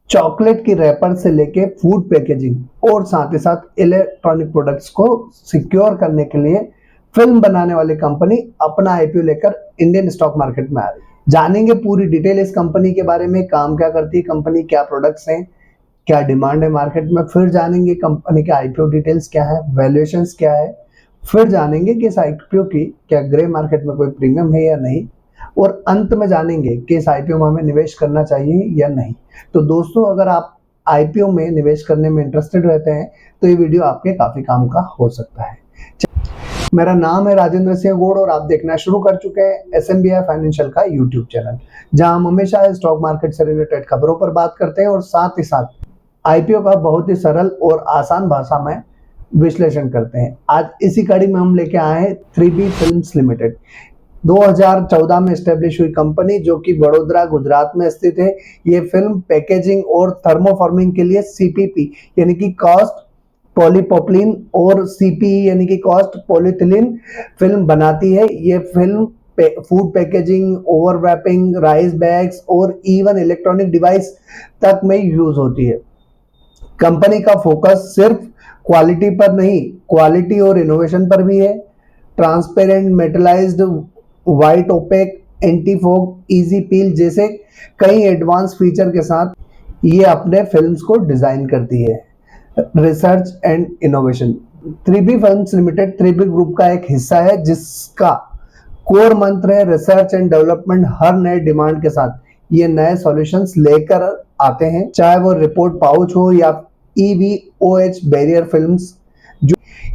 Chocolate की wrapper से लेके फूड पैकेजिंग और साथ ही साथ इलेक्ट्रॉनिक प्रोडक्ट्स को सिक्योर करने के लिए फिल्म बनाने वाली कंपनी अपना आईपीओ लेकर इंडियन स्टॉक मार्केट में आ रही है। जानेंगे पूरी डिटेल इस कंपनी के बारे में, काम क्या करती है कंपनी, क्या प्रोडक्ट्स हैं, क्या डिमांड है मार्केट में। फिर जानेंगे कंपनी के आईपीओ डिटेल्स क्या है, वैल्यूएशंस क्या है। फिर जानेंगे कि इस आईपीओ की क्या ग्रे मार्केट में कोई प्रीमियम है या नहीं। और अंत में जानेंगे कि इस आईपीओ में हमें निवेश करना चाहिए या नहीं। तो दोस्तों, अगर आप आईपीओ में निवेश करने में इंटरेस्टेड रहते हैं तो ये वीडियो आपके काफी काम का हो सकता है। मेरा नाम है राजेंद्र सिंह गौड़ और आप देखना शुरू कर चुके हैं SMBI फाइनेंशियल का यूट्यूब चैनल, जहां हम हमेशा स्टॉक मार्केट से रिलेटेड खबरों पर बात करते हैं और साथ ही साथ आईपीओ का बहुत ही सरल और आसान भाषा में विश्लेषण करते हैं। आज इसी कड़ी में हम लेके आए हैं 3B फिल्म्स लिमिटेड, 2014 में एस्टेब्लिश हुई कंपनी जो कि बड़ोदरा गुजरात में स्थित है। ये फिल्म पैकेजिंग और थर्मोफॉर्मिंग के लिए CPP यानी कि कॉस्ट पॉलीप्रोपिलीन और CPE यानी कि कॉस्ट पॉलीथिलीन फिल्म बनाती है। ये film food packaging, overwrapping, rice bags और इवन इलेक्ट्रॉनिक डिवाइस तक में यूज होती है। कंपनी का फोकस सिर्फ क्वालिटी पर नहीं, क्वालिटी और इनोवेशन पर भी है। Transparent, metallised, white opaque, anti fog, easy peel जैसे कई एडवांस फीचर के साथ ये अपने फिल्म्स को डिजाइन करती है। Research and innovation, 3B films limited 3B group का एक हिस्सा है जिसका कोर मंत्र है रिसर्च एंड डेवलपमेंट। हर नए डिमांड के साथ ये नए सॉल्यूशंस लेकर आते हैं, चाहे वो रिपोर्ट पाउच हो या EVOH बैरियर फिल्म्स।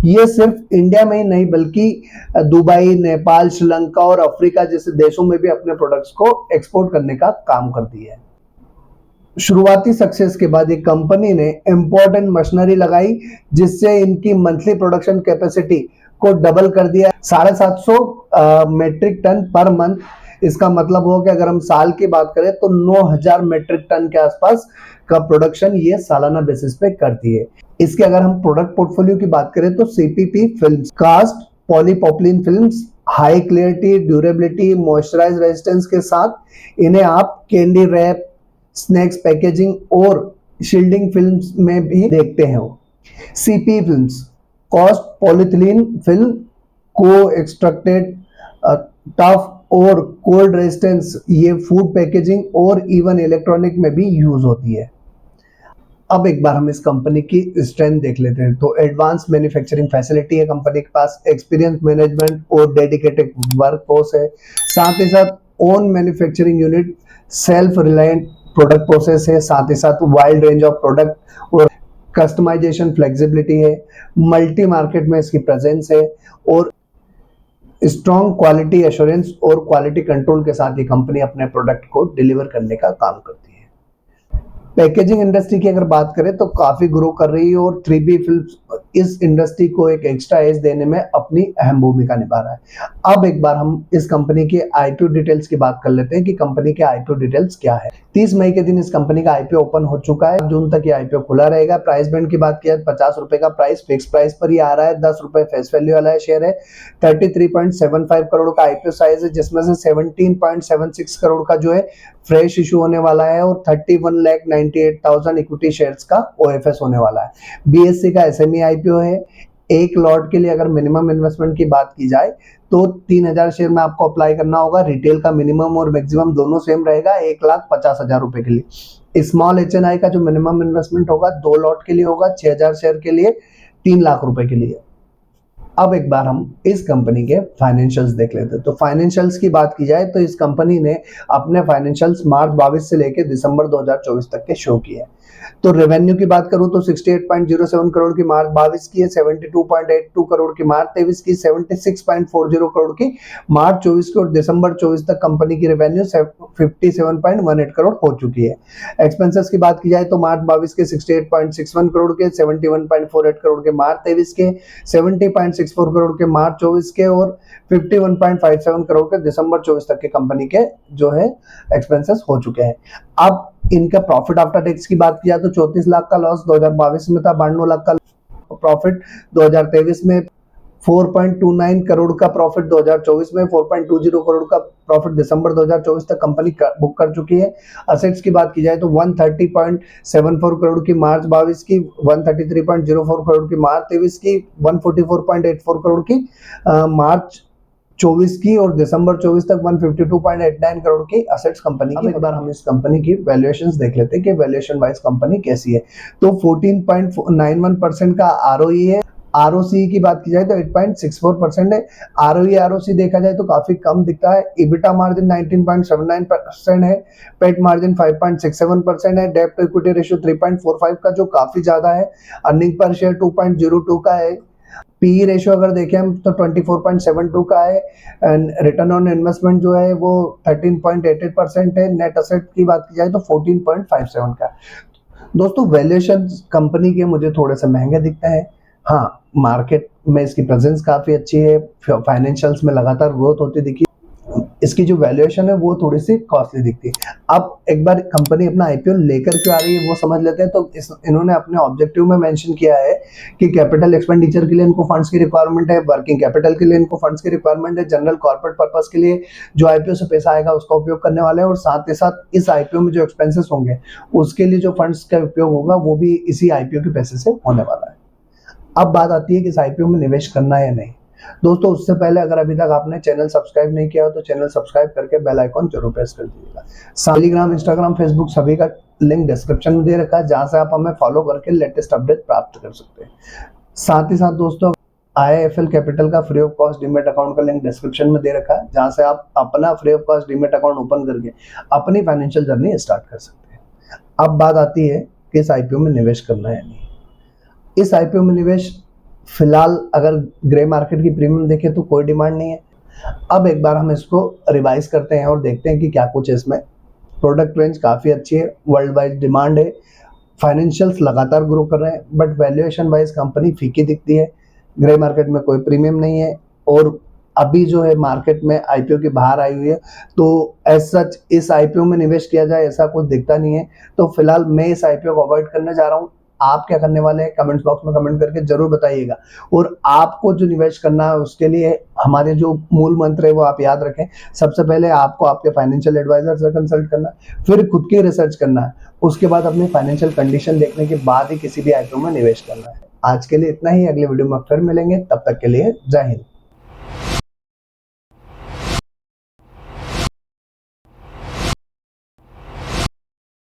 ये सिर्फ इंडिया में ही नहीं बल्कि दुबई, नेपाल, श्रीलंका और अफ्रीका जैसे देशों में भी अपने प्रोडक्ट्स को एक्सपोर्ट करने का काम करती है। शुरुआती सक्सेस के बाद एक कंपनी ने इंपॉर्टेंट मशीनरी लगाई जिससे इनकी मंथली प्रोडक्शन कैपेसिटी को डबल कर दिया, 750 मेट्रिक टन पर मंथ। इसका मतलब हो कि अगर हम साल की बात करें तो 9000 मेट्रिक टन के आसपास का प्रोडक्शन ये सालाना बेसिस पे करती है। इसके अगर हम प्रोडक्ट पोर्टफोलियो की बात करें तो CPP films, cast polypropylene films, high clarity, durability, moisturize resistance के साथ इन्हें आप कैंडी रैप, स्नैक्स पैकेजिंग और शील्डिंग फिल्म्स में भी देखते हैं। CPE films, cost polyethylene film, को एक्सट्रैक्टेड, टफ और कोल्ड रेजिस्टेंस, ये फूड पैकेजिंग और इवन इलेक्ट्रॉनिक में भी यूज होती है। अब एक बार हम इस कंपनी की स्ट्रेंथ देख लेते हैं। तो एडवांस मैन्युफैक्चरिंग फैसिलिटी है कंपनी के पास, एक्सपीरियंस मैनेजमेंट और डेडिकेटेड वर्क फोर्स है। साथ ही साथ own manufacturing unit, self reliant product process है। साथ ही साथ वाइड रेंज ऑफ प्रोडक्ट और कस्टमाइजेशन फ्लेक्सिबिलिटी है। मल्टी मार्केट में इसकी प्रेजेंस है और स्ट्रॉन्ग क्वालिटी एश्योरेंस और क्वालिटी कंट्रोल के साथ ये कंपनी अपने प्रोडक्ट को डिलीवर करने का काम करती है। पैकेजिंग इंडस्ट्री की अगर बात करें तो काफी ग्रो कर रही है और 3B फिल्म्स इस इंडस्ट्री को एक एक्स्ट्रा एज देने में अपनी अहम भूमिका निभा रहा है। अब एक बार हम इस कंपनी के आईपीओ डिटेल्स की बात कर लेते हैं कि कंपनी के आईपीओ डिटेल्स क्या है। 30 मई के दिन इस कंपनी का आईपीओ ओपन हो चुका है। जून तक ये आईपीओ खुला रहेगा। प्राइस बैंड की बात किया 50 रुपए का प्राइस फिक्स प्राइस पर ही आ रहा है। 10 रुपए फेस वैल्यू वाला शेयर है। 33.75 करोड़ का आईपीओ साइज है जिसमें से 17.76 करोड़ का जो है फ्रेश इशू होने वाला है और 31,98,000 इक्विटी शेयर्स का OFS होने वाला है। BSE का SME आईपीओ है। एक लॉट के लिए अगर मिनिमम इन्वेस्टमेंट की बात की जाए तो 3000 शेयर में आपको अप्लाई करना होगा। रिटेल का मिनिमम और मैक्सिमम दोनों सेम रहेगा, 1,50,000 रुपए के लिए। स्मॉल HNI का जो मिनिमम इन्वेस्टमेंट होगा 2 लॉट के लिए होगा, 6000 शेयर के लिए 3 लाख रुपए के लिए। अब एक बार हम इस कंपनी के फाइनेंशियल्स देख लेते हैं। तो फाइनेंशियल्स की बात की जाए तो इस कंपनी ने अपने फाइनेंशियल्स मार्च 22 से लेकर दिसंबर 2024 तक के शो किए। तो रेवेन्यू की बात करूं तो 68.07 करोड़ की मार्च 22 की है, 72.82 करोड़ की मार्च 23 की, 76.40 करोड़ की मार्च 24 की और दिसंबर 24 तक कंपनी की रेवेन्यू 57.18 करोड़ हो चुकी है। एक्सपेंसेस की बात की जाए तो मार्च 22 के 68.61 करोड़ के, 71.48 करोड़ के मार्च 23 के, 70.64 करोड़ के मार्च 24 के और 51.57 करोड़ के दिसंबर 24 तक के कंपनी के जो है एक्सपेंसेस हो चुके हैं। अब इनका प्रॉफिट आफ्टर टैक्स की बात किया तो 34 लाख का लॉस 2022 में था, 92 लाख का प्रॉफिट 2023 में, 4.29 करोड़ का प्रॉफिट 2024 में, 4.20 करोड़ का प्रॉफिट दिसंबर 2024 तक कंपनी बुक कर चुकी है। असेट्स की बात की जाए तो 130.74 करोड़ की मार्च 22 की, 133.04 करोड़ की मार्च 23 की, 144.84 करोड़ की मार्च 24 की, और दिसंबर 24 तक 152.89 करोड़ की असेट्स कंपनी की। अब एक बार हम इस कंपनी की वैल्यूएशंस देख लेते हैं कि वैल्यूएशन वाइज कंपनी कैसी है। तो 14.91% का आरओई है। आरओसी की बात की जाए तो 8.64% है। आरओई आरओसी देखा जाए तो काफी कम दिखता है। इबिटा मार्जिन 19.79% है। पेट मार्जिन 5.67% है। डेब्ट टू इक्विटी रेशियो 3.45 का, जो काफी ज्यादा है। अर्निंग पर शेयर 2.02 का है। पी रेशियो अगर देखें हम तो 24.72 का है। एंड रिटर्न ऑन इन्वेस्टमेंट जो है वो 13.88% है। नेट असेट की बात की जाए तो 14.57 का है। दोस्तों, वैल्यूएशन कंपनी के मुझे थोड़े से महंगे दिखते हैं। हाँ, मार्केट में इसकी प्रेजेंस काफी अच्छी है, फाइनेंशियल्स में लगातार ग्रोथ होती दिखी, इसकी जो वैल्यूएशन है वो थोड़ी सी कॉस्टली दिखती है। अब एक बार कंपनी अपना आईपीओ लेकर क्यों आ रही है वो समझ लेते हैं। तो इन्होंने अपने ऑब्जेक्टिव में मेंशन किया है कि कैपिटल एक्सपेंडिचर के लिए इनको फंड्स की रिक्वायरमेंट है, वर्किंग कैपिटल के लिए इनको फंड्स की रिक्वायरमेंट है, जनरल कॉर्पोरेट पर्पस के लिए जो आईपीओ से पैसा आएगा उसका उपयोग करने वाले हैं, और साथ ही साथ इस आईपीओ में जो एक्सपेंसेस होंगे उसके लिए जो फंड्स का उपयोग होगा वो भी इसी आईपीओ के पैसे से होने वाला है। अब बात आती है कि इस आईपीओ में निवेश करना है या नहीं। दोस्तों, उससे पहले अगर अभी तक आपने चैनल सब्सक्राइब नहीं किया हो तो चैनल सब्सक्राइब करके बेल आइकॉन जरूर प्रेस कर दीजिएगा। टेलीग्राम, इंस्टाग्राम, फेसबुक सभी का लिंक डिस्क्रिप्शन में दे रखा है, जहां से आप हमें फॉलो करके लेटेस्ट अपडेट प्राप्त कर सकते हैं। साथ ही साथ दोस्तों, IIFL कैपिटल का free of cost demat account का लिंक डिस्क्रिप्शन में दे रखा है, जहां से आप अपना free of cost demat account open करके अपनी फाइनेंशियल जर्नी स्टार्ट कर सकते हैं। अब बात आती है कि इस आईपीओ में निवेश करना है या नहीं। इस आईपीओ में निवेश फिलहाल अगर ग्रे मार्केट की प्रीमियम देखें तो कोई डिमांड नहीं है। अब एक बार हम इसको रिवाइज करते हैं और देखते हैं कि क्या कुछ है इसमें। प्रोडक्ट रेंज काफ़ी अच्छी है, वर्ल्ड वाइड डिमांड है, फाइनेंशियल्स लगातार ग्रो कर रहे हैं, बट वैल्यूएशन वाइज कंपनी फीकी दिखती है। ग्रे मार्केट में कोई प्रीमियम नहीं है, और अभी जो है मार्केट में आईपीओ की बाहर आई हुई है, तो एज सच इस आईपीओ में निवेश किया जाए ऐसा कुछ दिखता नहीं है। तो फिलहाल मैं इस आईपीओ को अवॉइड करने जा रहा हूँ। आप क्या करने वाले हैं कमेंट्स बॉक्स में कमेंट करके जरूर बताइएगा। और आपको जो निवेश करना है उसके लिए हमारे जो मूल मंत्र है वो आप याद रखें। सबसे पहले आपको आपके फाइनेंशियल एडवाइजर से कंसल्ट करना है, फिर खुद की रिसर्च करना है, उसके बाद अपनी फाइनेंशियल कंडीशन देखने के बाद ही किसी भी आईपीओ में निवेश करना है। आज के लिए इतना ही, अगले वीडियो में फिर मिलेंगे, तब तक के लिए जय हिंद।